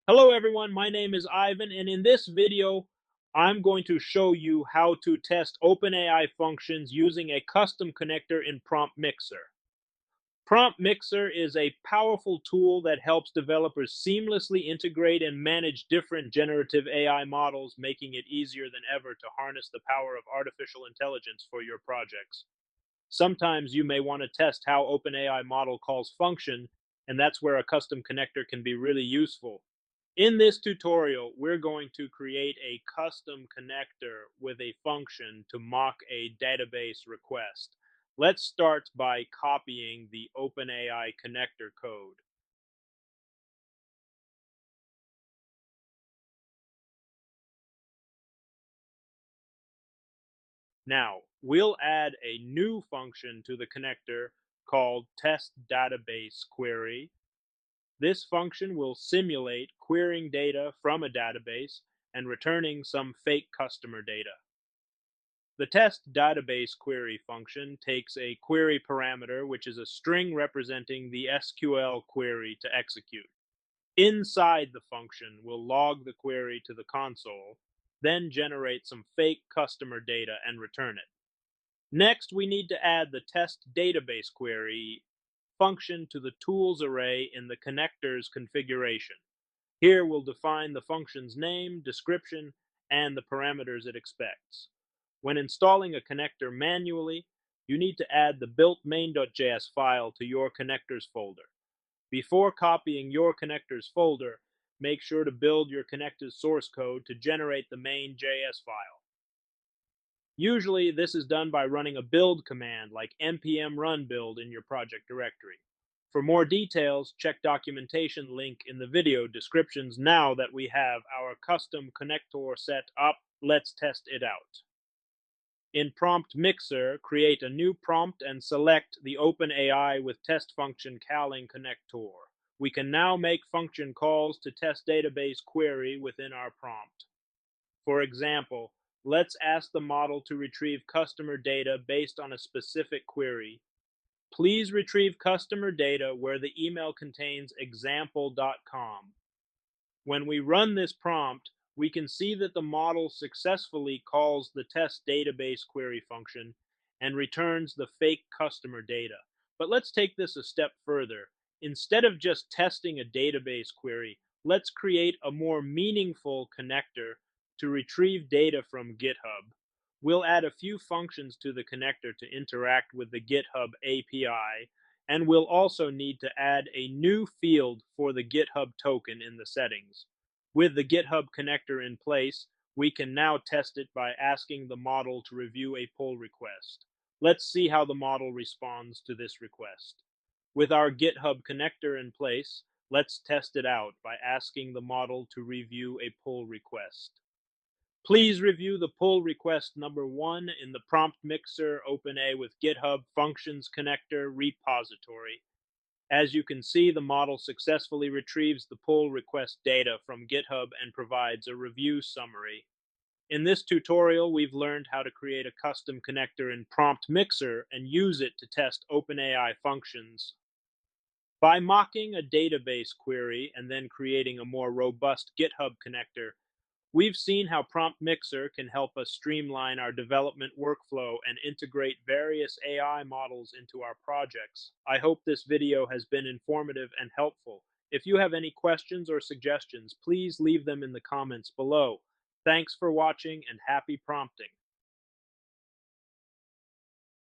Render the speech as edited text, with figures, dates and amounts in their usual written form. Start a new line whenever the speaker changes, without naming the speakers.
Hello everyone, my name is Ivan, and in this video, I'm going to show you how to test OpenAI functions using a custom connector in Prompt Mixer. Prompt Mixer is a powerful tool that helps developers seamlessly integrate and manage different generative AI models, making it easier than ever to harness the power of artificial intelligence for your projects. Sometimes you may want to test how OpenAI model calls function, and that's where a custom connector can be really useful. In this tutorial, we're going to create a custom connector with a function to mock a database request. Let's start by copying the OpenAI connector code. Now, we'll add a new function to the connector called testDatabaseQuery. This function will simulate querying data from a database and returning some fake customer data. The test database query function takes a query parameter, which is a string representing the SQL query to execute. Inside the function, we'll log the query to the console, then generate some fake customer data and return it. Next, we need to add the test database query function to the tools array in the connector's configuration. Here we'll define the function's name, description, and the parameters it expects. When installing a connector manually, you need to add the built main.js file to your connectors folder. Before copying your connectors folder, make sure to build your connector's source code to generate the main.js file. Usually, this is done by running a build command like npm run build in your project directory. For more details, check documentation link in the video descriptions. Now that we have our custom connector set up, let's test it out. In Prompt Mixer, create a new prompt and select the OpenAI with test function calling connector. We can now make function calls to test database query within our prompt. For example, let's ask the model to retrieve customer data based on a specific query. Please retrieve customer data where the email contains example.com. When we run this prompt, we can see that the model successfully calls the test database query function and returns the fake customer data. But let's take this a step further. Instead of just testing a database query, let's create a more meaningful connector to retrieve data from GitHub. We'll add a few functions to the connector to interact with the GitHub API, and we'll also need to add a new field for the GitHub token in the settings. With the GitHub connector in place, we can now test it by asking the model to review a pull request. Let's see how the model responds to this request. With our GitHub connector in place, let's test it out by asking the model to review a pull request. Please review the pull request number 1 in the Prompt Mixer OpenAI with GitHub Functions Connector repository. As you can see, the model successfully retrieves the pull request data from GitHub and provides a review summary. In this tutorial, we've learned how to create a custom connector in Prompt Mixer and use it to test OpenAI functions. By mocking a database query and then creating a more robust GitHub connector, we've seen how Prompt Mixer can help us streamline our development workflow and integrate various AI models into our projects. I hope this video has been informative and helpful. If you have any questions or suggestions, please leave them in the comments below. Thanks for watching and happy prompting.